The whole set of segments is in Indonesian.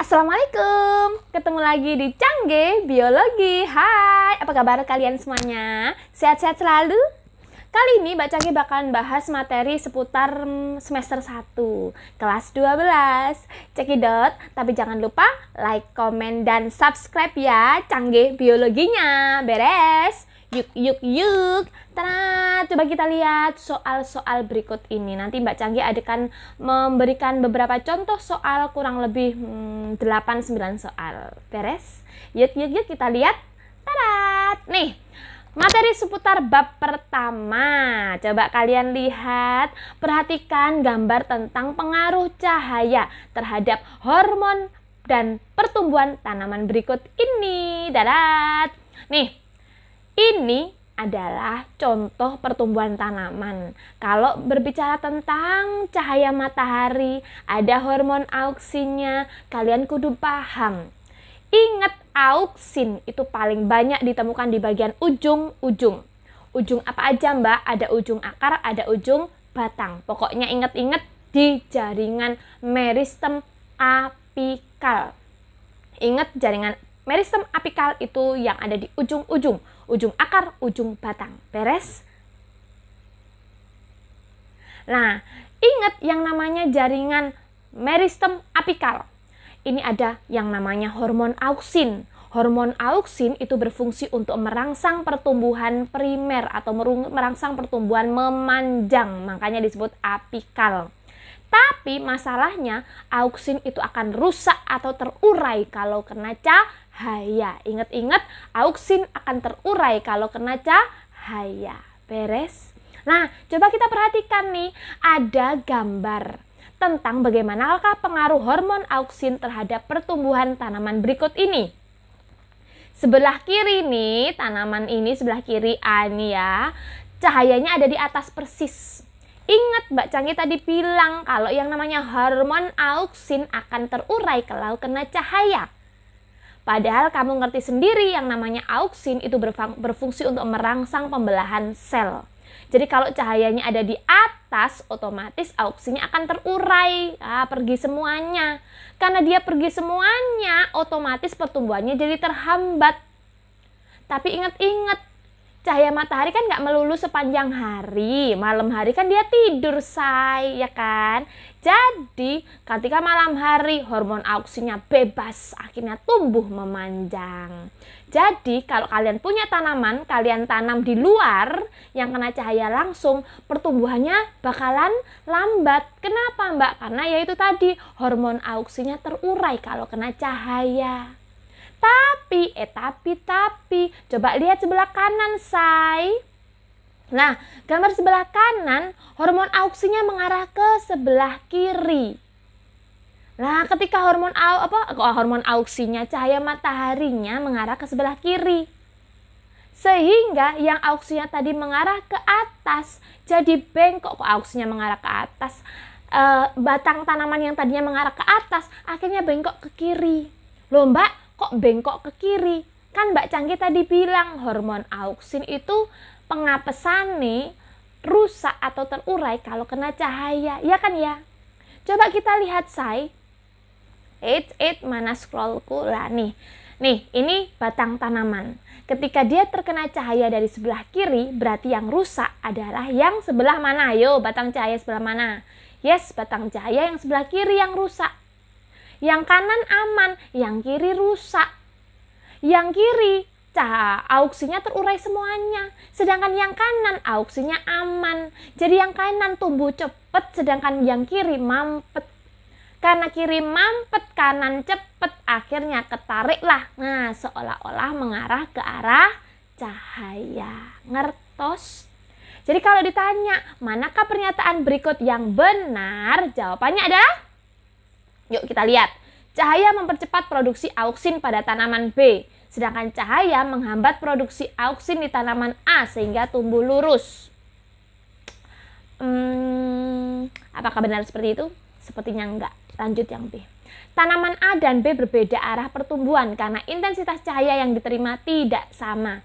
Assalamualaikum, ketemu lagi di Cangge Biologi. Hai, apa kabar kalian semuanya? Sehat-sehat selalu? Kali ini Mbak Cangge bakalan bahas materi seputar semester 1, kelas 12. Cekidot, tapi jangan lupa like, komen, dan subscribe ya Cangge Biologinya. Beres? Yuk. Tada, coba kita lihat soal-soal berikut ini. Nanti Mbak Cangge akan memberikan beberapa contoh soal kurang lebih 8-9 soal. Beres? Yuk kita lihat. Tada! Nih, materi seputar bab pertama. Coba kalian lihat, perhatikan gambar tentang pengaruh cahaya terhadap hormon dan pertumbuhan tanaman berikut ini. Dadat. Nih, ini adalah contoh pertumbuhan tanaman. Kalau berbicara tentang cahaya matahari, ada hormon auksinnya, kalian kudu paham. Ingat, auksin itu paling banyak ditemukan di bagian ujung-ujung. Ujung apa aja, Mbak? Ada ujung akar, ada ujung batang. Pokoknya ingat-ingat di jaringan meristem apikal. Ingat, jaringan meristem apikal itu yang ada di ujung-ujung. Ujung akar, ujung batang. Beres? Nah, ingat yang namanya jaringan meristem apikal. Ini ada yang namanya hormon auksin. Hormon auksin itu berfungsi untuk merangsang pertumbuhan primer atau merangsang pertumbuhan memanjang. Makanya disebut apikal. Tapi masalahnya auksin itu akan rusak atau terurai kalau kena cahaya. Ingat-ingat, auksin akan terurai kalau kena cahaya. Beres? Nah, coba kita perhatikan nih, ada gambar tentang bagaimanakah pengaruh hormon auksin terhadap pertumbuhan tanaman berikut ini. Sebelah kiri nih, tanaman ini sebelah kiri ini ya, cahayanya ada di atas persis. Ingat Mbak Cangge tadi bilang kalau yang namanya hormon auksin akan terurai kalau kena cahaya. Padahal kamu ngerti sendiri yang namanya auksin itu berfungsi untuk merangsang pembelahan sel. Jadi kalau cahayanya ada di atas, otomatis auksinnya akan terurai, pergi semuanya. Karena dia pergi semuanya, otomatis pertumbuhannya jadi terhambat. Tapi ingat-ingat, cahaya matahari kan nggak melulu sepanjang hari. Malam hari kan dia tidur, say, ya kan? Jadi, ketika malam hari, hormon auksinnya bebas, akhirnya tumbuh memanjang. Jadi, kalau kalian punya tanaman, kalian tanam di luar yang kena cahaya langsung, pertumbuhannya bakalan lambat. Kenapa, Mbak? Karena yaitu tadi, hormon auksinnya terurai kalau kena cahaya. Tapi, coba lihat sebelah kanan, say. Nah, gambar sebelah kanan, hormon auksinya mengarah ke sebelah kiri. Nah, ketika hormon auksinya, cahaya mataharinya mengarah ke sebelah kiri. Sehingga yang auksinya tadi mengarah ke atas, jadi bengkok. Kok auksinya mengarah ke atas? Batang tanaman yang tadinya mengarah ke atas, akhirnya bengkok ke kiri. Loh Mbak, kok bengkok ke kiri? Kan Mbak Cangge tadi bilang hormon auksin itu pengapesannya rusak atau terurai kalau kena cahaya. Ya kan ya? Coba kita lihat, say. Mana scrollku? Lah nih, ini batang tanaman. Ketika dia terkena cahaya dari sebelah kiri, berarti yang rusak adalah yang sebelah mana? Ayo, batang cahaya sebelah mana? Yes, batang cahaya yang sebelah kiri yang rusak. Yang kanan aman, yang kiri rusak. Yang kiri, auksinya terurai semuanya. Sedangkan yang kanan, auksinya aman. Jadi yang kanan tumbuh cepat, sedangkan yang kiri mampet. Karena kiri mampet, kanan cepat, akhirnya ketariklah. Nah, seolah-olah mengarah ke arah cahaya. Ngertos? Jadi kalau ditanya, manakah pernyataan berikut yang benar? Jawabannya adalah, yuk kita lihat. Cahaya mempercepat produksi auksin pada tanaman B. Sedangkan cahaya menghambat produksi auksin di tanaman A sehingga tumbuh lurus. Apakah benar seperti itu? Sepertinya enggak. Lanjut yang B. Tanaman A dan B berbeda arah pertumbuhan karena intensitas cahaya yang diterima tidak sama.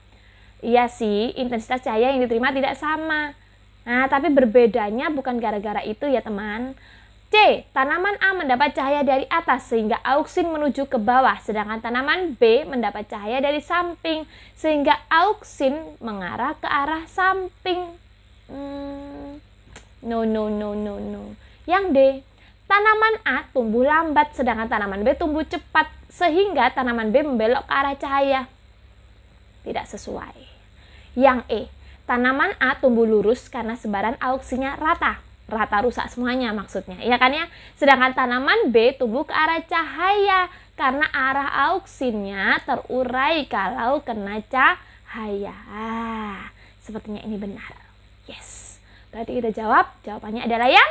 Iya sih, intensitas cahaya yang diterima tidak sama. Nah, tapi berbedanya bukan gara-gara itu ya teman. C. Tanaman A mendapat cahaya dari atas sehingga auksin menuju ke bawah, sedangkan tanaman B mendapat cahaya dari samping sehingga auksin mengarah ke arah samping. No. Yang D. Tanaman A tumbuh lambat sedangkan tanaman B tumbuh cepat sehingga tanaman B membelok ke arah cahaya. Tidak sesuai. Yang E. Tanaman A tumbuh lurus karena sebaran auksinnya rata rusak semuanya maksudnya, ya kan ya. Sedangkan tanaman B tumbuh ke arah cahaya karena arah auksinnya terurai kalau kena cahaya. Sepertinya ini benar. Yes. Berarti kita jawab, jawabannya adalah yang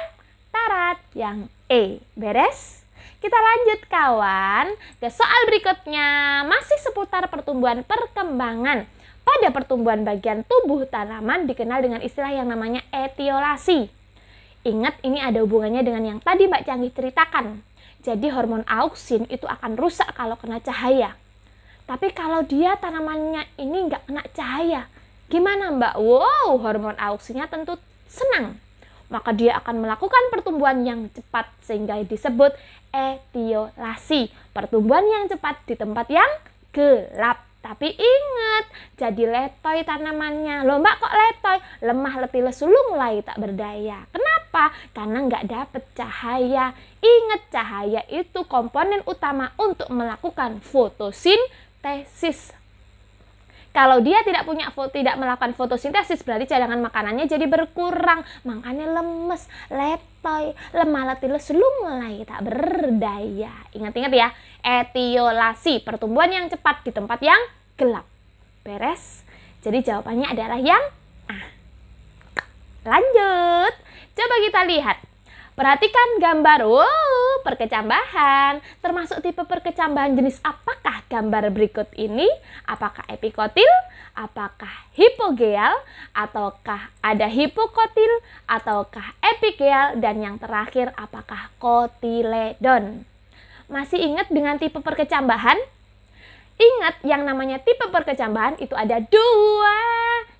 tarat, yang E. Beres? Kita lanjut kawan ke soal berikutnya, masih seputar pertumbuhan perkembangan. Pada pertumbuhan bagian tubuh tanaman dikenal dengan istilah yang namanya etiolasi. Ingat, ini ada hubungannya dengan yang tadi Mbak Canggih ceritakan. Jadi hormon auksin itu akan rusak kalau kena cahaya. Tapi kalau dia tanamannya ini nggak kena cahaya, gimana Mbak? Wow, hormon auksinnya tentu senang. Maka dia akan melakukan pertumbuhan yang cepat sehingga disebut etiolasi. Pertumbuhan yang cepat di tempat yang gelap. Tapi ingat, jadi letoy tanamannya. Loh Mbak, kok letoy? Lemah, letih, lesu, mulai tak berdaya. Kenapa? Karena nggak dapet cahaya. Ingat, cahaya itu komponen utama untuk melakukan fotosintesis. Kalau dia tidak melakukan fotosintesis, berarti cadangan makanannya jadi berkurang. Makanya lemes, letoy, lemah, letih, lesu, mulai tak berdaya. Ingat-ingat ya, etiolasi, pertumbuhan yang cepat di tempat yang gelap. Beres? Jadi jawabannya adalah yang A. Lanjut, coba kita lihat. Perhatikan gambar, perkecambahan. Termasuk tipe perkecambahan jenis apakah gambar berikut ini? Apakah epikotil? Apakah hipogeal? Ataukah ada hipokotil? Ataukah epigeal? Dan yang terakhir, apakah kotiledon? Masih ingat dengan tipe perkecambahan? Ingat, yang namanya tipe perkecambahan itu ada dua.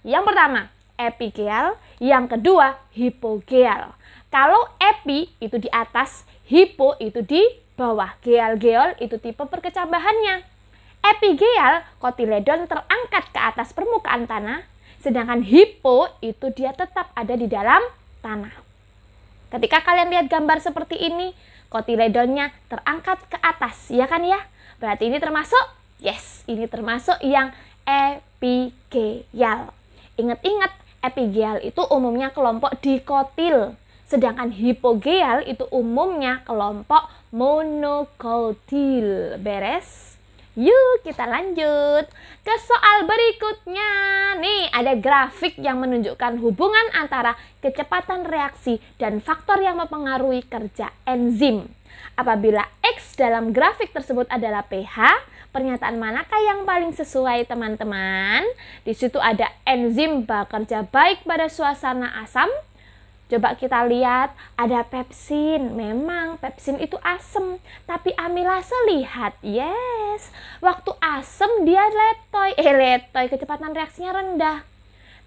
Yang pertama, epigeal. Yang kedua, hipogeal. Kalau epi itu di atas, hipo itu di bawah. Geal itu tipe perkecambahannya. Epigeal, kotiledon terangkat ke atas permukaan tanah, sedangkan hipo itu dia tetap ada di dalam tanah. Ketika kalian lihat gambar seperti ini, kotiledonnya terangkat ke atas, ya kan ya? Berarti ini termasuk, yes, ini termasuk yang epigeal. Ingat-ingat, epigeal itu umumnya kelompok dikotil. Sedangkan hipogeal itu umumnya kelompok monokotil. Beres? Yuk kita lanjut ke soal berikutnya. Nih ada grafik yang menunjukkan hubungan antara kecepatan reaksi dan faktor yang mempengaruhi kerja enzim. Apabila X dalam grafik tersebut adalah pH, pernyataan manakah yang paling sesuai teman-teman? Di situ ada enzim bekerja baik pada suasana asam. Coba kita lihat, ada pepsin. Memang pepsin itu asam, tapi amilase lihat, yes. Waktu asam dia letoy, kecepatan reaksinya rendah.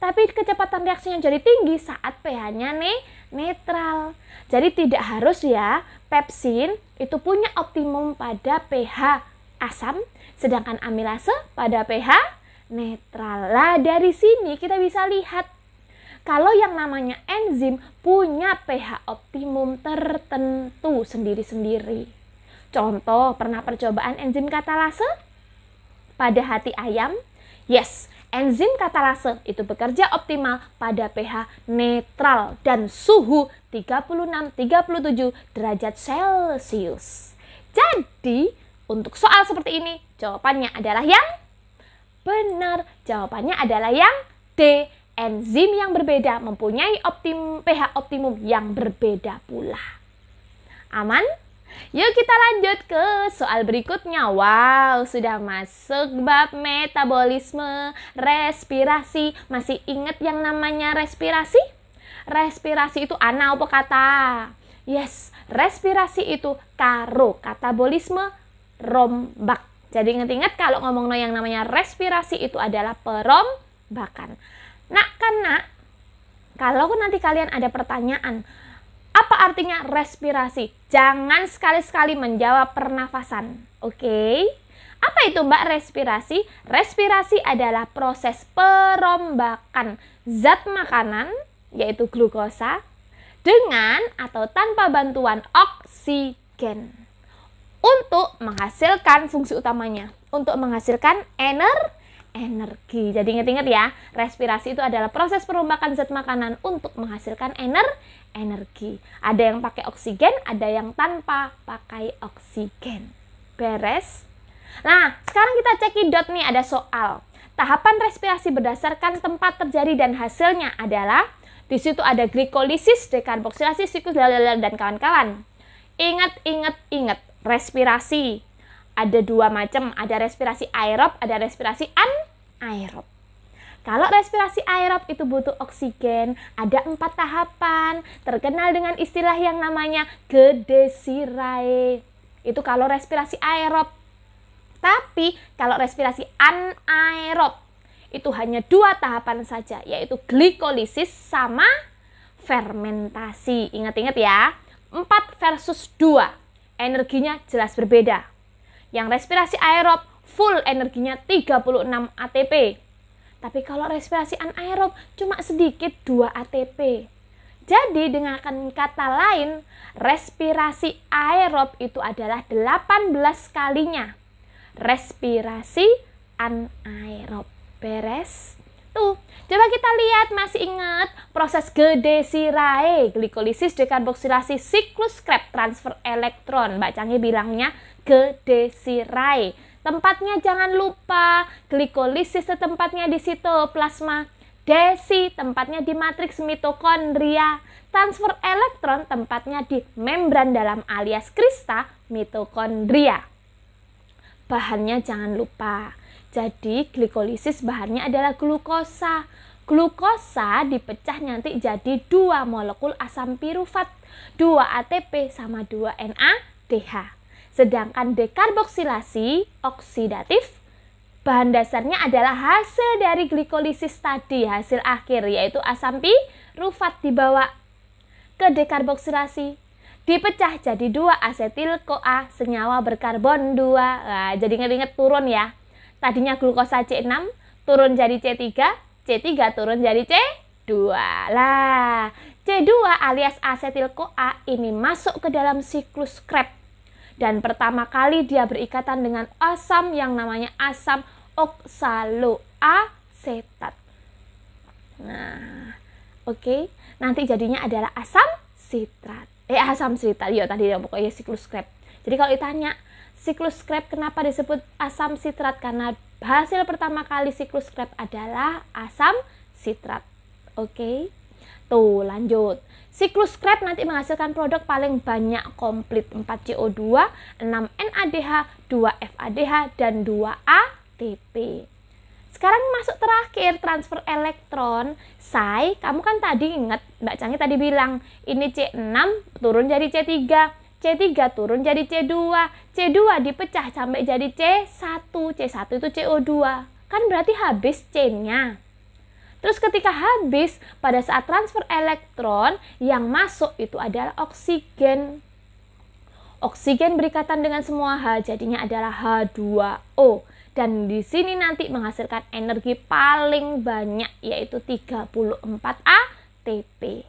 Tapi kecepatan reaksinya jadi tinggi saat pH-nya netral. Jadi tidak harus ya, pepsin itu punya optimum pada pH asam, sedangkan amilase pada pH netral. Lah dari sini kita bisa lihat, kalau yang namanya enzim punya pH optimum tertentu sendiri-sendiri. Contoh, pernah percobaan enzim katalase pada hati ayam? Yes, enzim katalase itu bekerja optimal pada pH netral dan suhu 36-37 derajat Celcius. Jadi, untuk soal seperti ini, jawabannya adalah yang benar. Jawabannya adalah yang D. Enzim yang berbeda mempunyai pH optimum yang berbeda pula. Aman? Yuk kita lanjut ke soal berikutnya. Wow, sudah masuk bab metabolisme, respirasi. Masih ingat yang namanya respirasi? Respirasi itu ana apa kata? Yes, respirasi itu karo katabolisme rombak. Jadi ingat-ingat kalau ngomong yang namanya respirasi itu adalah perombakan. Nah, karena kalau nanti kalian ada pertanyaan, Apa artinya respirasi? Jangan sekali-sekali menjawab pernafasan. Oke? Apa itu Mbak respirasi? Respirasi adalah proses perombakan zat makanan, yaitu glukosa, dengan atau tanpa bantuan oksigen untuk menghasilkan fungsi utamanya, untuk menghasilkan energi. Jadi ingat-ingat ya, respirasi itu adalah proses perombakan zat makanan untuk menghasilkan energi. Ada yang pakai oksigen, ada yang tanpa pakai oksigen. Beres? Nah, sekarang kita cekidot nih, ada soal. Tahapan respirasi berdasarkan tempat terjadi dan hasilnya adalah di situ ada glikolisis, dekarboksilasi, siklus dan kawan-kawan. Ingat, respirasi ada dua macam, ada respirasi aerob, ada respirasi anaerob. Kalau respirasi aerob itu butuh oksigen, ada 4 tahapan, terkenal dengan istilah yang namanya Gedesirae. Itu kalau respirasi aerob. Tapi kalau respirasi anaerob itu hanya 2 tahapan saja, yaitu glikolisis sama fermentasi. Ingat-ingat ya, 4 versus 2, energinya jelas berbeda. Yang respirasi aerob full energinya 36 ATP. Tapi kalau respirasi anaerob cuma sedikit 2 ATP. Jadi dengan kata lain, respirasi aerob itu adalah 18 kalinya respirasi anaerob. Beres? Tuh, coba kita lihat, masih ingat proses Gedesirae, glikolisis, dekarboksilasi, siklus Krebs, transfer elektron. Mbak Canggih bilangnya Gedesirae. Tempatnya jangan lupa, glikolisis tempatnya di sitoplasma, desi tempatnya di matriks mitokondria, transfer elektron tempatnya di membran dalam alias krista mitokondria. Bahannya jangan lupa. Jadi glikolisis bahannya adalah glukosa. Glukosa dipecah nanti jadi 2 molekul asam pirufat, 2 ATP sama 2 NADH. Sedangkan dekarboksilasi oksidatif, bahan dasarnya adalah hasil dari glikolisis tadi, hasil akhir, yaitu asam pirufat dibawa ke dekarboksilasi. Dipecah jadi 2 asetil-CoA, senyawa berkarbon 2. Nah, jadi ingat-ingat turun ya. Tadinya glukosa C6 turun jadi C3, C3 turun jadi C2. Lah, C2 alias asetil-CoA ini masuk ke dalam siklus Krebs. Dan pertama kali dia berikatan dengan asam yang namanya asam oksaloasetat. Nah, oke. Nanti jadinya adalah asam sitrat. Asam sitrat. Iya, tadi ya pokoknya siklus Krebs. Jadi kalau ditanya, siklus Krebs kenapa disebut asam sitrat? Karena hasil pertama kali siklus Krebs adalah asam sitrat. Oke. Tuh, lanjut. Siklus Krebs nanti menghasilkan produk paling banyak komplit, 4 CO2, 6 NADH, 2 FADH, dan 2 ATP. Sekarang masuk terakhir, transfer elektron. Say, kamu kan tadi ingat, Mbak Canggih tadi bilang, ini C6 turun jadi C3, C3 turun jadi C2, C2 dipecah sampai jadi C1, C1 itu CO2. Kan berarti habis chain-nya. Terus ketika habis, pada saat transfer elektron, yang masuk itu adalah oksigen. Oksigen berikatan dengan semua H, jadinya adalah H2O. Dan di sini nanti menghasilkan energi paling banyak, yaitu 34 ATP.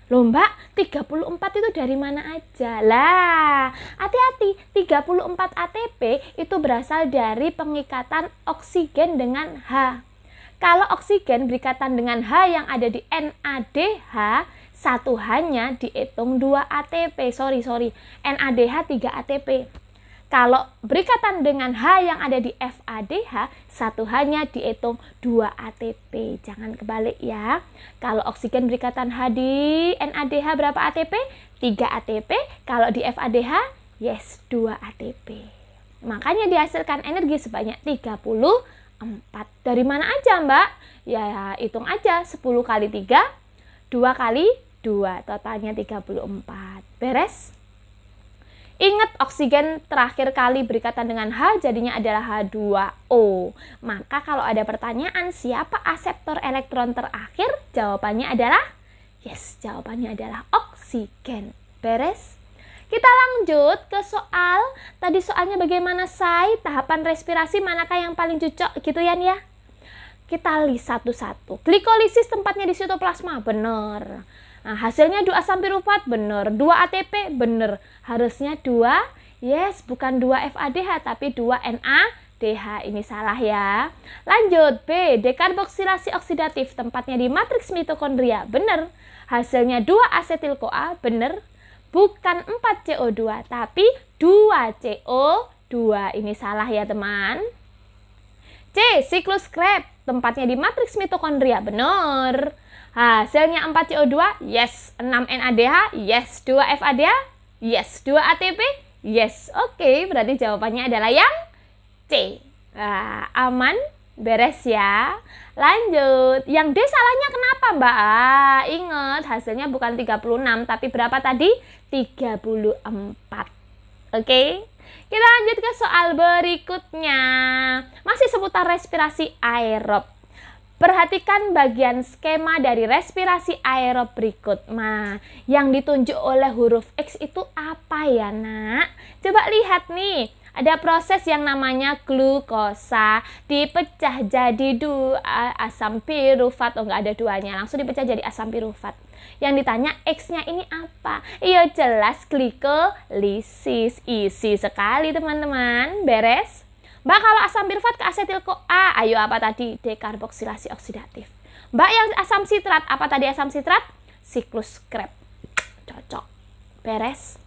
Loh Mbak, 34 itu dari mana aja? Lah, hati-hati, 34 ATP itu berasal dari pengikatan oksigen dengan H. Kalau oksigen berikatan dengan H yang ada di NADH, satu H-nya dihitung 2 ATP. Sorry. NADH 3 ATP. Kalau berikatan dengan H yang ada di FADH, satu H-nya dihitung 2 ATP. Jangan kebalik ya. Kalau oksigen berikatan H di NADH berapa ATP? 3 ATP. Kalau di FADH, yes, 2 ATP. Makanya dihasilkan energi sebanyak 34. Dari mana aja Mbak? Ya hitung aja, 10 kali 3, 2 kali 2, totalnya 34. Beres? Ingat, oksigen terakhir kali berikatan dengan H jadinya adalah H2O. Maka kalau ada pertanyaan siapa aseptor elektron terakhir, jawabannya adalah Yes, jawabannya adalah oksigen. Beres? Kita lanjut ke soal. Tadi soalnya bagaimana, Say? Tahapan respirasi manakah yang paling cocok gitu ya? Kita lihat satu-satu. Glikolisis tempatnya di sitoplasma, bener. Nah, hasilnya 2 asam pirufat, bener. 2 ATP, bener. Harusnya 2, yes, bukan 2 FADH, tapi 2 NADH. Ini salah ya. Lanjut, B. Dekarboksilasi oksidatif tempatnya di matriks mitokondria, bener. Hasilnya 2 asetil-CoA, bener. Bukan 4 CO2, tapi 2 CO2. Ini salah ya, teman. C. Siklus Krebs, tempatnya di matriks mitokondria, benar. Hasilnya 4 CO2, yes. 6 NADH, yes. 2 FADH, yes. 2 ATP, yes. Oke, berarti jawabannya adalah yang C. Aman, beres ya. Lanjut, yang D salahnya kenapa, Mbak? Ingat, hasilnya bukan 36, tapi berapa tadi? 34. Oke, kita lanjut ke soal berikutnya. Masih seputar respirasi aerob. Perhatikan bagian skema dari respirasi aerob berikut. Nah, yang ditunjuk oleh huruf X itu apa ya, Nak? Coba lihat nih. Ada proses yang namanya glukosa, dipecah jadi 2 asam pirufat. Oh, nggak ada duanya, langsung dipecah jadi asam pirufat. Yang ditanya X-nya ini apa? Iya, jelas glikolisis. Isi sekali, teman-teman. Beres? Mbak, kalau asam pirufat ke asetil-CoA, ayo apa tadi? Dekarboksilasi oksidatif. Mbak, yang asam sitrat, apa tadi asam sitrat? Siklus Krebs. Cocok. Beres?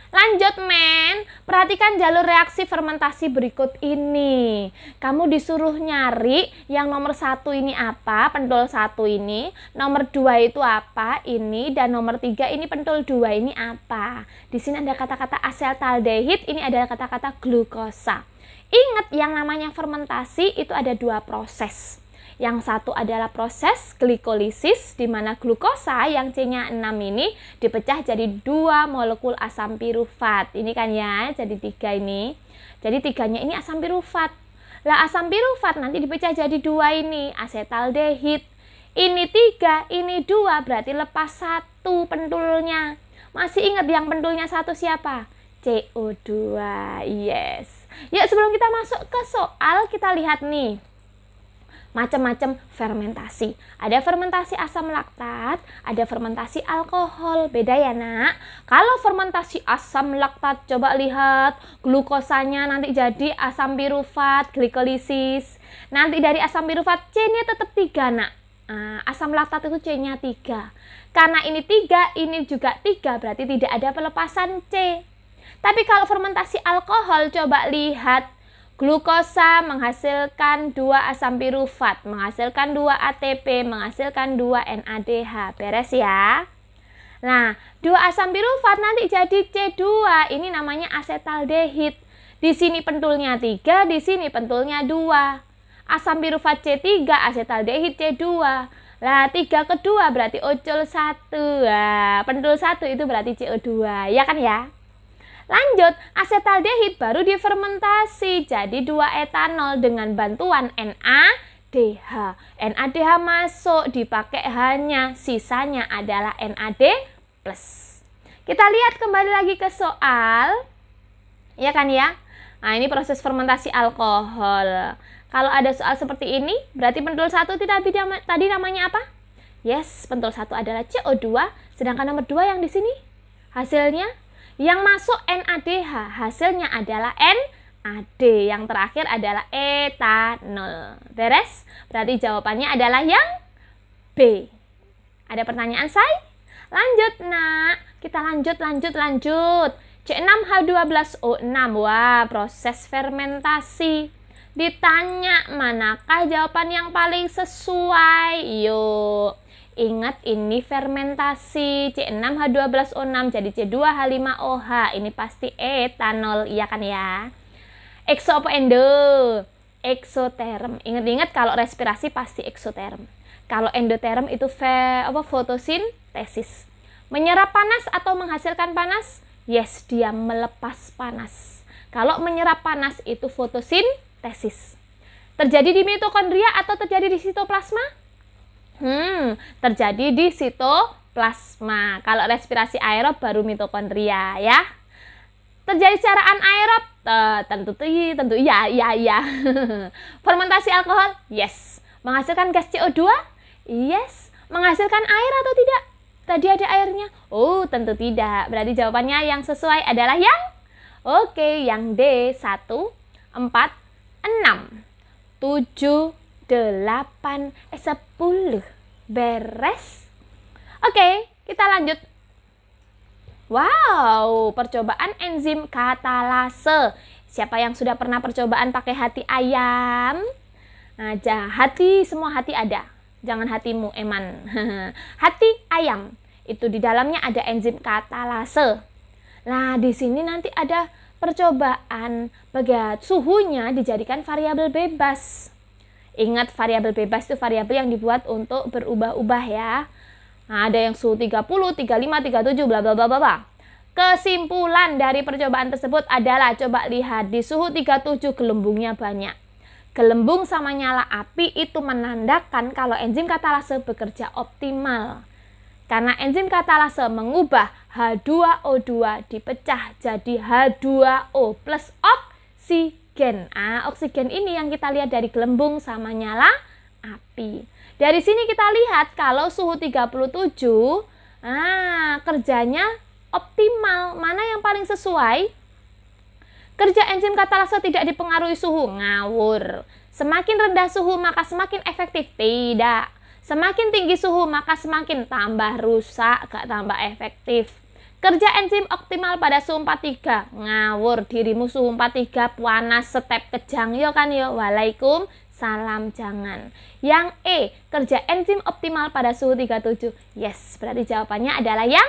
Lanjut, men. Perhatikan jalur reaksi fermentasi berikut ini. Kamu disuruh nyari yang nomor 1 ini apa, pentul 1 ini. Nomor 2 itu apa, ini. Dan nomor 3 ini pentul 2 ini apa. Di sini ada kata-kata asetaldehid, ini adalah kata-kata glukosa. Ingat, yang namanya fermentasi itu ada 2 proses. Yang satu adalah proses glikolisis, di mana glukosa yang C-nya 6 ini dipecah jadi 2 molekul asam pirufat. Ini kan ya, jadi 3 ini. Jadi 3-nya ini asam pirufat. Lah, asam pirufat nanti dipecah jadi 2 ini, asetaldehid. Ini 3, ini 2, berarti lepas 1 pentulnya. Masih ingat yang pentulnya 1 siapa? CO2, yes. Ya, sebelum kita masuk ke soal, kita lihat nih. Macam-macam fermentasi. Ada fermentasi asam laktat, ada fermentasi alkohol. Beda ya, Nak? Kalau fermentasi asam laktat, coba lihat glukosanya nanti jadi asam pirufat, glikolisis. Nanti dari asam pirufat C-nya tetap 3, Nak. Asam laktat itu C-nya 3. Karena ini 3, ini juga 3, berarti tidak ada pelepasan C. Tapi kalau fermentasi alkohol, coba lihat. Glukosa menghasilkan 2 asam pirufat, menghasilkan 2 ATP, menghasilkan 2 NADH. Beres ya? Nah, 2 asam pirufat nanti jadi C2. Ini namanya asetaldehid. Di sini pentulnya 3, di sini pentulnya 2. Asam pirufat C3, asetaldehid C2. Lah, 3 ke 2 berarti ocul 1. Nah, pentul 1 itu berarti CO2. Ya kan ya? Lanjut, asetaldehid baru difermentasi jadi 2 etanol dengan bantuan NADH. NADH masuk, dipakai hanya, sisanya adalah NAD+. Kita lihat kembali lagi ke soal. Ya kan ya? Nah, ini proses fermentasi alkohol. Kalau ada soal seperti ini, berarti pentul 1 tadi namanya apa? Yes, pentul 1 adalah CO2, sedangkan nomor 2 yang di sini hasilnya yang masuk NADH, hasilnya adalah NAD. Yang terakhir adalah etanol. Beres? Berarti jawabannya adalah yang B. Ada pertanyaan, Say? Lanjut, Nak. Kita lanjut. C6H12O6. Wah, proses fermentasi. Ditanya, manakah jawaban yang paling sesuai? Yuk. Ingat, ini fermentasi. C6H12O6 jadi C2H5OH. Ini pasti etanol, iya kan ya? Ekso apa endo? Eksoterm. Ingat-ingat kalau respirasi pasti eksoterm. Kalau endoterm itu fotosintesis. Menyerap panas atau menghasilkan panas? Yes, dia melepas panas. Kalau menyerap panas itu fotosintesis. Terjadi di mitokondria atau terjadi di sitoplasma? Terjadi di sitoplasma. Kalau respirasi aerob baru mitokondria ya. Terjadi secara anaerob? Tentu iya. Fermentasi alkohol? Yes. Menghasilkan gas CO2? Yes. Menghasilkan air atau tidak? Tadi ada airnya? Oh, tentu tidak. Berarti jawabannya yang sesuai adalah yang yang D. 1, 4, 6, 7, 8, 10. Beres? Oke, kita lanjut. Wow, percobaan enzim katalase. Siapa yang sudah pernah percobaan pakai hati ayam? Nah, semua hati ada. Jangan hatimu, Eman. Hati ayam. Itu di dalamnya ada enzim katalase. Nah, di sini nanti ada percobaan bagian suhunya dijadikan variabel bebas. Ingat, variabel bebas itu variabel yang dibuat untuk berubah-ubah ya. Nah, ada yang suhu 30, 35, 37, bla bla bla bla. Kesimpulan dari percobaan tersebut adalah, coba lihat, di suhu 37 gelembungnya banyak. Gelembung sama nyala api itu menandakan kalau enzim katalase bekerja optimal. Karena enzim katalase mengubah H2O2 dipecah jadi H2O plus oksigen. Oksigen ini yang kita lihat dari gelembung sama nyala api. Dari sini kita lihat kalau suhu 37, kerjanya optimal. Mana yang paling sesuai? Kerja enzim katalase tidak dipengaruhi suhu. Ngawur. Semakin rendah suhu maka semakin efektif. Tidak. Semakin tinggi suhu maka semakin tambah rusak, gak tambah efektif. Kerja enzim optimal pada suhu 43. Ngawur, dirimu suhu 43 panas setep kejang yo kan yo. Waalaikumsalam, jangan. Yang E, kerja enzim optimal pada suhu 37. Yes, berarti jawabannya adalah yang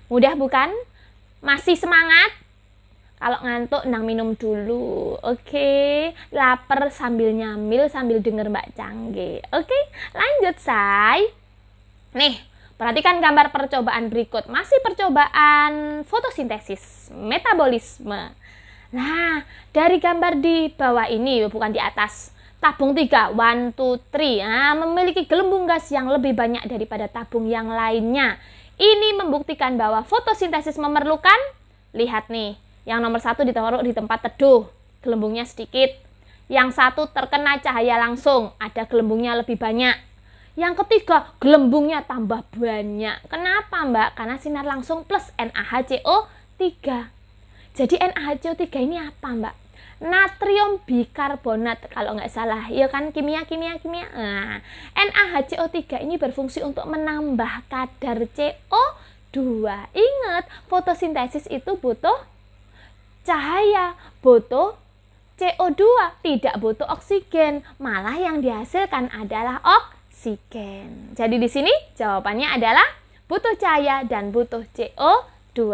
mudah bukan? Masih semangat? Kalau ngantuk, nang minum dulu. Oke. Lapar sambil nyambil, sambil denger Mbak Cangge. Oke, lanjut, say. Nih, perhatikan gambar percobaan berikut. Masih percobaan fotosintesis, metabolisme. Nah, dari gambar di bawah ini, bukan di atas. Tabung 3, 1, 2, 3, memiliki gelembung gas yang lebih banyak daripada tabung yang lainnya. Ini membuktikan bahwa fotosintesis memerlukan, lihat nih, yang nomor 1 ditaruh di tempat teduh, gelembungnya sedikit. Yang 1 terkena cahaya langsung, ada gelembungnya lebih banyak. Yang ketiga, gelembungnya tambah banyak. Kenapa, Mbak? Karena sinar langsung plus NaHCO3. Jadi NaHCO3 ini apa, Mbak? Natrium bikarbonat kalau nggak salah. Ya kan, kimia. Nah, NaHCO3 ini berfungsi untuk menambah kadar CO2. Ingat, fotosintesis itu butuh cahaya, butuh CO2, tidak butuh oksigen. Malah yang dihasilkan adalah oksigen. Jadi di sini jawabannya adalah butuh cahaya dan butuh CO2.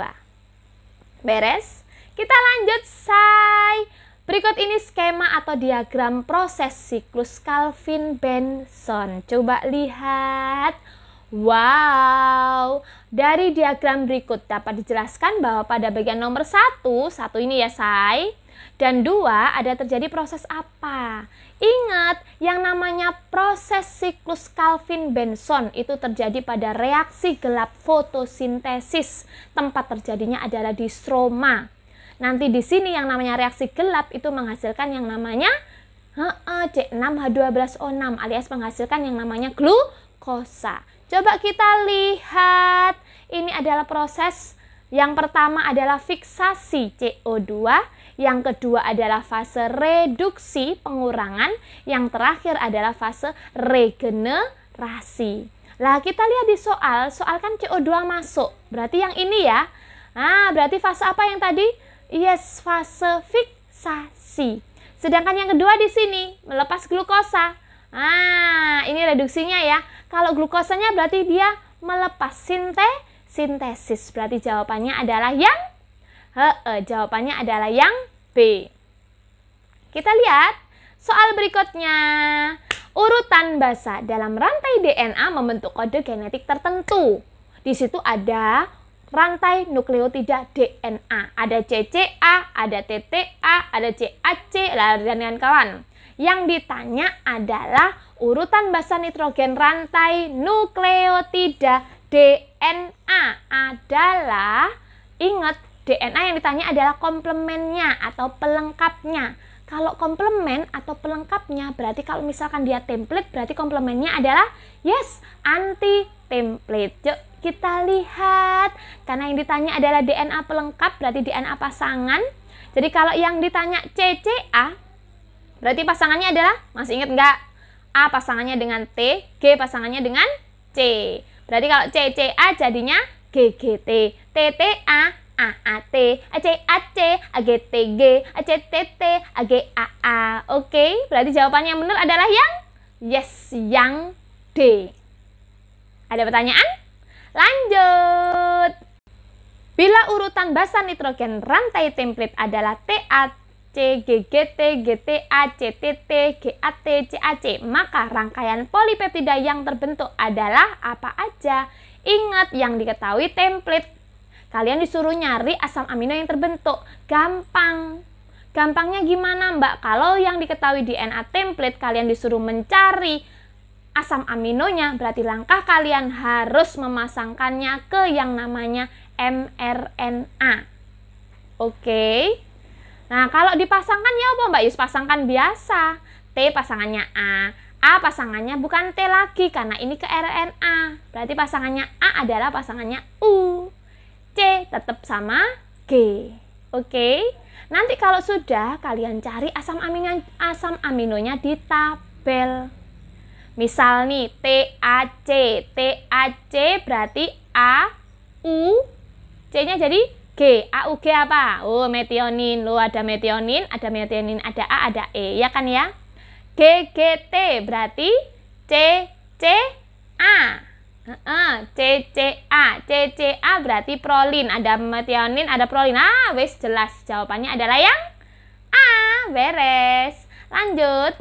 Beres? Kita lanjut, say. Berikut ini skema atau diagram proses siklus Calvin-Benson. Coba lihat. Wow, dari diagram berikut dapat dijelaskan bahwa pada bagian nomor 1 ini ya, say, dan 2 ada terjadi proses apa? Ingat, yang namanya proses siklus Calvin-Benson itu terjadi pada reaksi gelap fotosintesis. Tempat terjadinya adalah di stroma. Nanti di sini yang namanya reaksi gelap itu menghasilkan yang namanya C6H12O6 alias menghasilkan yang namanya glukosa. Coba kita lihat, ini adalah proses yang pertama adalah fiksasi CO2, yang kedua adalah fase reduksi pengurangan, yang terakhir adalah fase regenerasi. Lah kita lihat di soal kan CO2 masuk, berarti yang ini ya. Berarti fase apa yang tadi? Yes, fase fiksasi. Sedangkan yang kedua di sini melepas glukosa. Ini reduksinya ya. Kalau glukosanya berarti dia melepas sintesis. Berarti jawabannya adalah yang B. Kita lihat soal berikutnya. Urutan basa dalam rantai DNA membentuk kode genetik tertentu. Di situ ada rantai nukleotida DNA. Ada CCA, ada TTA, ada CAC, dan kawan. Yang ditanya adalah urutan basa nitrogen rantai nukleotida DNA adalah, ingat, DNA yang ditanya adalah komplemennya atau pelengkapnya. Kalau komplemen atau pelengkapnya berarti kalau misalkan dia template berarti komplemennya adalah yes, anti template. Yuk kita lihat. Karena yang ditanya adalah DNA pelengkap berarti DNA pasangan. Jadi kalau yang ditanya CCA berarti pasangannya adalah, masih ingat nggak? A pasangannya dengan T, G pasangannya dengan C. Berarti kalau CCA jadinya GGT, TTA AAT, ACAC, AGTG, ACTT, AGAA. Oke, berarti jawabannya yang benar adalah yang yes, yang D. Ada pertanyaan? Lanjut. Bila urutan basa nitrogen rantai template adalah TAC, GGT, GTA, CTT, GAT, CAC, maka rangkaian polipeptida yang terbentuk adalah apa aja? Ingat, yang diketahui template. Kalian disuruh nyari asam amino yang terbentuk. Gampang. Gampangnya gimana, Mbak? Kalau yang diketahui DNA template, kalian disuruh mencari asam aminonya, berarti langkah kalian harus memasangkannya ke yang namanya mRNA. Oke. Nah, kalau dipasangkan ya apa, Mbak? Yus pasangkan biasa. T pasangannya A pasangannya bukan T lagi karena ini ke RNA. Berarti pasangannya A adalah pasangannya U. C tetap sama G. Oke. Nanti kalau sudah kalian cari asam aminonya di tabel. Misal nih TAC berarti A U C-nya jadi G. AUG apa? Oh, metionin. Lo ada metionin, ada A, ada E, ya kan ya? GGT berarti CCA. CCA berarti prolin, ada metionin, ada prolin. Wes jelas jawabannya adalah yang A. Beres. Lanjut.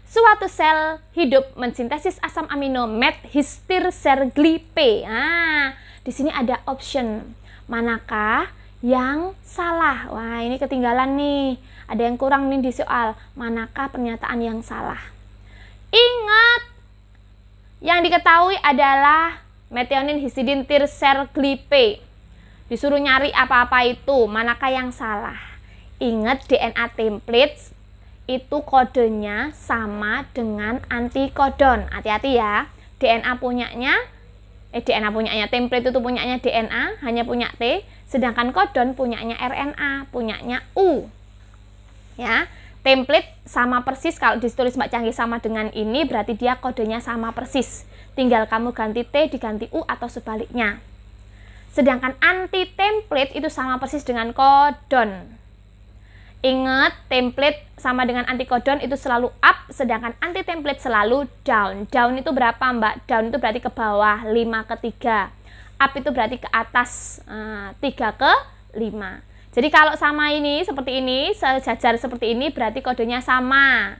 Suatu sel hidup mensintesis asam amino methystirserglipe. Di sini ada option. Manakah yang salah? Wah, ini ketinggalan nih. Ada yang kurang nih di soal. Manakah pernyataan yang salah? Ingat, yang diketahui adalah metionin histidine tirserglipe. Disuruh nyari apa-apa itu, manakah yang salah? Ingat, DNA templates itu kodenya sama dengan antikodon. Hati-hati ya. DNA punyanya template itu punyanya DNA, hanya punya T, sedangkan kodon punyanya RNA, punyanya U. Ya. Template sama persis, kalau ditulis Mbak Canggih sama dengan ini berarti dia kodenya sama persis. Tinggal kamu ganti T diganti U atau sebaliknya. Sedangkan anti template itu sama persis dengan kodon. Ingat, template sama dengan anti kodon itu selalu up, sedangkan anti template selalu down. Down itu berapa, Mbak? Down itu berarti ke bawah, 5 ke 3. Up itu berarti ke atas, 3 ke 5. Jadi kalau sama ini, seperti ini, sejajar seperti ini, berarti kodenya sama.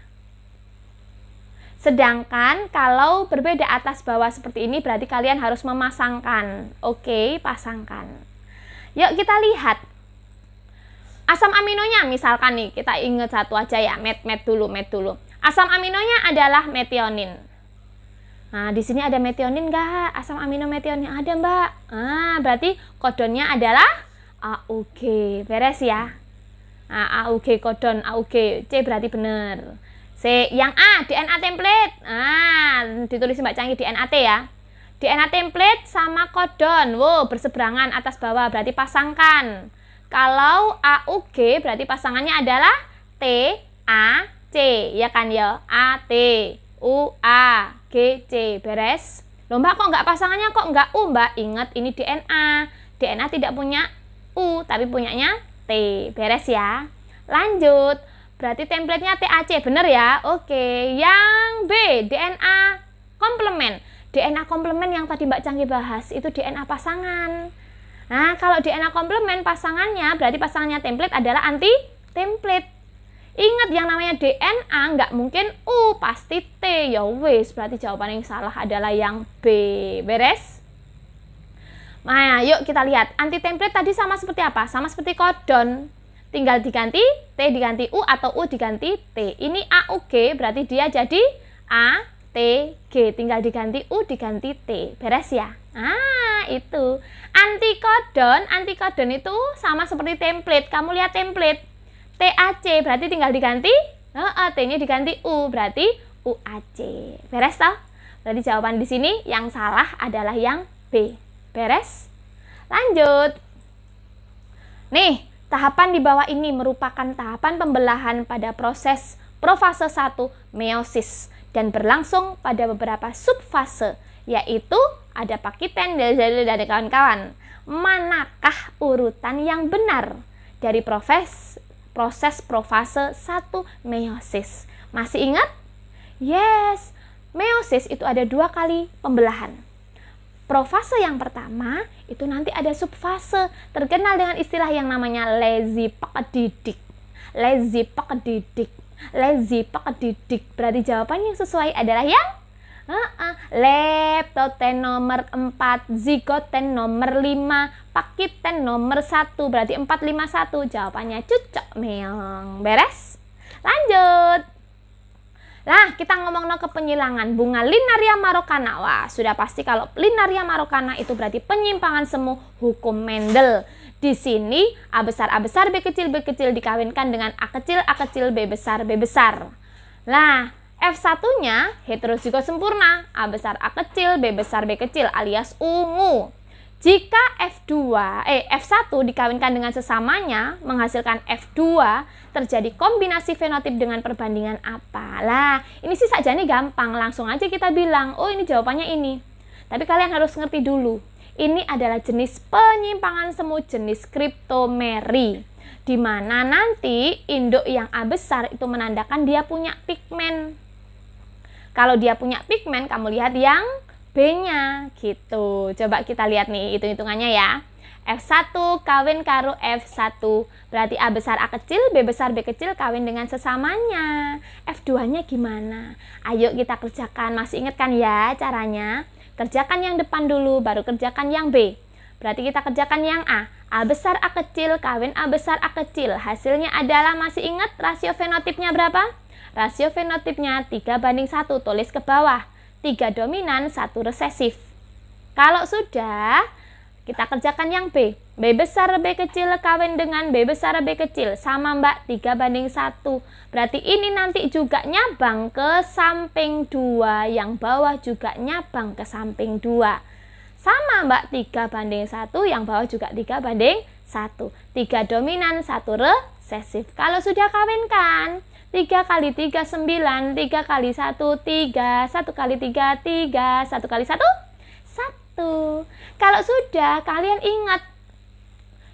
Sedangkan kalau berbeda atas bawah seperti ini, berarti kalian harus memasangkan. Oke, pasangkan. Yuk kita lihat. Asam aminonya, misalkan nih, kita ingat satu aja ya, met dulu. Asam aminonya adalah metionin. Nah, di sini ada metionin nggak? Asam amino metionin ada, Mbak. Berarti kodonnya adalah AUG. Beres ya. AUG kodon AUG. C berarti benar. C yang A, DNA template. Ditulis Mbak Canggih DNA T ya. DNA template sama kodon. Wow, berseberangan atas bawah, berarti pasangkan. Kalau AUG berarti pasangannya adalah T A C, ya kan ya? A T U A G C. Beres. Loh Mbak, kok nggak pasangannya, kok nggak U, Mbak? Ingat, ini DNA. DNA tidak punya U, tapi punyanya T. Beres ya. Lanjut. Berarti template-nya TAC, bener ya? Oke. Yang B, DNA komplement. DNA komplement yang tadi Mbak Canggih bahas, itu DNA pasangan. Nah, kalau DNA komplement pasangannya, berarti pasangannya template adalah anti template. Ingat, yang namanya DNA nggak mungkin U, pasti T. Ya wes, berarti jawaban yang salah adalah yang B. Beres? Nah, yuk kita lihat. Anti template tadi sama seperti apa? Sama seperti kodon. T tinggal diganti T diganti U atau U diganti T. Ini AUG berarti dia jadi ATG. Tinggal diganti U diganti T. Beres ya? Itu. Antikodon itu sama seperti template. Kamu lihat template. TAC berarti tinggal diganti T-nya diganti U berarti UAC. Beres toh? Berarti jawaban di sini yang salah adalah yang B. Beres? Lanjut. Nih, tahapan di bawah ini merupakan tahapan pembelahan pada proses profase 1 meiosis dan berlangsung pada beberapa subfase, yaitu ada Pakiten dan kawan-kawan. Manakah urutan yang benar dari proses profase 1 meiosis? Masih ingat? Yes, meiosis itu ada 2 kali pembelahan. Profase yang pertama itu nanti ada subfase, terkenal dengan istilah yang namanya lezipekdidik. Berarti jawaban yang sesuai adalah yang leptoten nomor 4, zigoten nomor 5, pakiten nomor 1, berarti 451. Jawabannya cucok meong. Beres? Lanjut. Nah, kita ngomong ke penyilangan bunga Linaria marokana. Wah, sudah pasti kalau Linaria marokana itu berarti penyimpangan semu hukum Mendel. Di sini A besar B kecil dikawinkan dengan A kecil B besar. Nah, F1-nya heterozigot sempurna, A besar A kecil B besar B kecil alias ungu. Jika F1 dikawinkan dengan sesamanya menghasilkan F2, terjadi kombinasi fenotip dengan perbandingan apa? Lah, ini sih saja nih gampang, langsung aja kita bilang, oh ini jawabannya ini. Tapi kalian harus ngerti dulu, ini adalah jenis penyimpangan semu jenis kriptomeri, di mana nanti induk yang A besar itu menandakan dia punya pigmen. Kalau dia punya pigmen, kamu lihat yang B-nya gitu. Coba kita lihat nih hitung-hitungannya ya. F1 kawin karo F1, berarti A besar A kecil, B besar B kecil kawin dengan sesamanya. F2-nya gimana? Ayo kita kerjakan, masih ingat kan ya caranya? Kerjakan yang depan dulu, baru kerjakan yang B. Berarti kita kerjakan yang A. A besar A kecil kawin A besar A kecil. Hasilnya adalah, masih ingat rasio fenotipnya berapa? Rasio fenotipnya 3:1, tulis ke bawah. 3 dominan, 1 resesif. Kalau sudah, kita kerjakan yang B. B besar B kecil kawin dengan B besar B kecil. Sama Mbak, 3:1. Berarti ini nanti juga nyabang ke samping 2. Yang bawah juga nyabang ke samping 2. Sama Mbak, 3:1. Yang bawah juga 3:1. 3 dominan, 1 resesif. Kalau sudah kawinkan, 3 kali 3, 9. 3 kali 1, 3. 1 kali 3, 3. 1 kali 1, 1. Kalau sudah, kalian ingat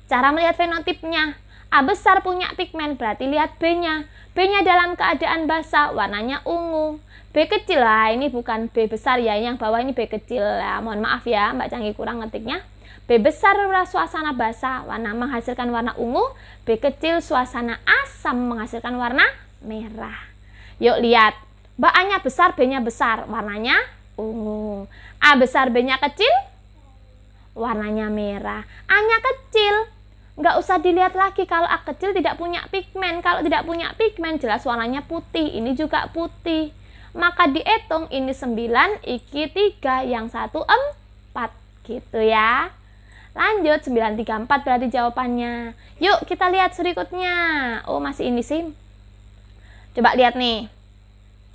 cara melihat fenotipnya. A besar punya pigmen, berarti lihat B-nya. B-nya dalam keadaan basah, warnanya ungu. B kecil, lah ini bukan B besar ya, yang bawah ini B kecil. Ya, mohon maaf ya, Mbak Canggi kurang ngetiknya. B besar suasana basah, menghasilkan warna ungu. B kecil suasana asam menghasilkan warna merah. Yuk lihat, Mbak A-nya besar, B-nya besar, warnanya ungu. A besar, B-nya kecil, warnanya merah. A-nya kecil, nggak usah dilihat lagi kalau A kecil tidak punya pigmen. Kalau tidak punya pigmen, jelas warnanya putih. Ini juga putih. Maka dihitung, ini 9, iki 3, yang 1 4. Gitu ya. Lanjut, 9, 3, 4 berarti jawabannya. Yuk kita lihat berikutnya. Oh, masih ini sih. Coba lihat nih.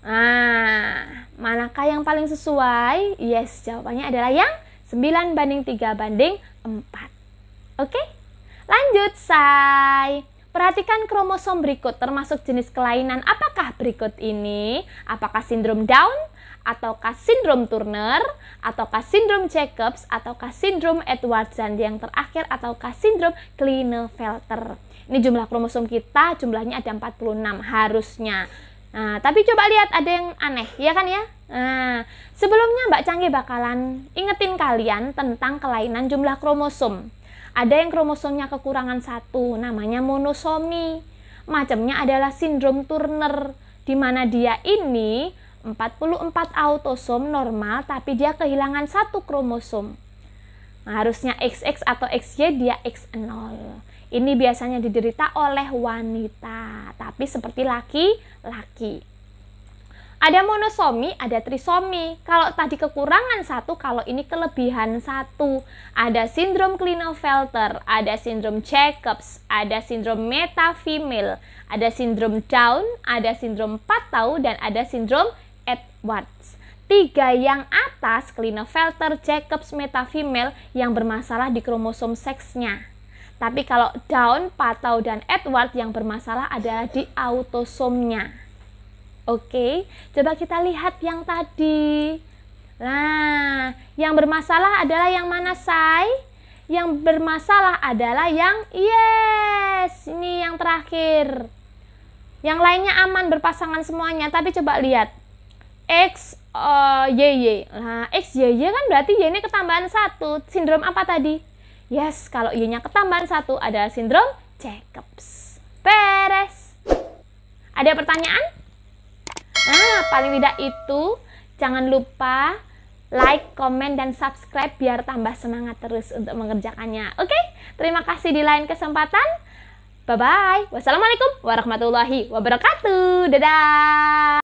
Nah, manakah yang paling sesuai? Yes, jawabannya adalah yang 9:3:4. Oke? Lanjut, say. Perhatikan kromosom berikut termasuk jenis kelainan apakah berikut ini? Apakah sindrom Down, ataukah sindrom Turner, ataukah sindrom Jacobs, ataukah sindrom Edwards, dan yang terakhir ataukah sindrom Klinefelter. Ini jumlah kromosom kita, jumlahnya ada 46 harusnya. Nah, tapi coba lihat ada yang aneh, ya kan ya? Nah, sebelumnya Mbak Canggi bakalan ingetin kalian tentang kelainan jumlah kromosom. Ada yang kromosomnya kekurangan 1, namanya monosomi. Macamnya adalah sindrom Turner, di mana dia ini 44 autosom normal, tapi dia kehilangan 1 kromosom. Nah, harusnya XX atau XY, dia X0. Ini biasanya diderita oleh wanita, tapi seperti laki-laki. Ada monosomi, ada trisomi. Kalau tadi kekurangan satu, kalau ini kelebihan satu. Ada sindrom Klinefelter, ada sindrom Jacobs, ada sindrom metafemale, ada sindrom Down, ada sindrom Patau, dan ada sindrom Edwards. 3 yang atas, Klinefelter, Jacobs, metafemale, yang bermasalah di kromosom seksnya. Tapi kalau Down, Patau, dan Edwards yang bermasalah adalah di autosomnya. Oke, coba kita lihat yang tadi. Nah, yang bermasalah adalah yang mana, Say? Yang bermasalah adalah yang yes. Ini yang terakhir. Yang lainnya aman berpasangan semuanya, tapi coba lihat. X, Y. Nah, X, Y kan berarti Y ini ketambahan 1. Sindrom apa tadi? Yes, kalau Y-nya ketambahan 1 adalah sindrom Jacobs. Beres. Ada pertanyaan? Nah, paling tidak itu, jangan lupa like, komen, dan subscribe biar tambah semangat terus untuk mengerjakannya. Oke, terima kasih di lain kesempatan. Bye-bye. Wassalamualaikum warahmatullahi wabarakatuh. Dadah.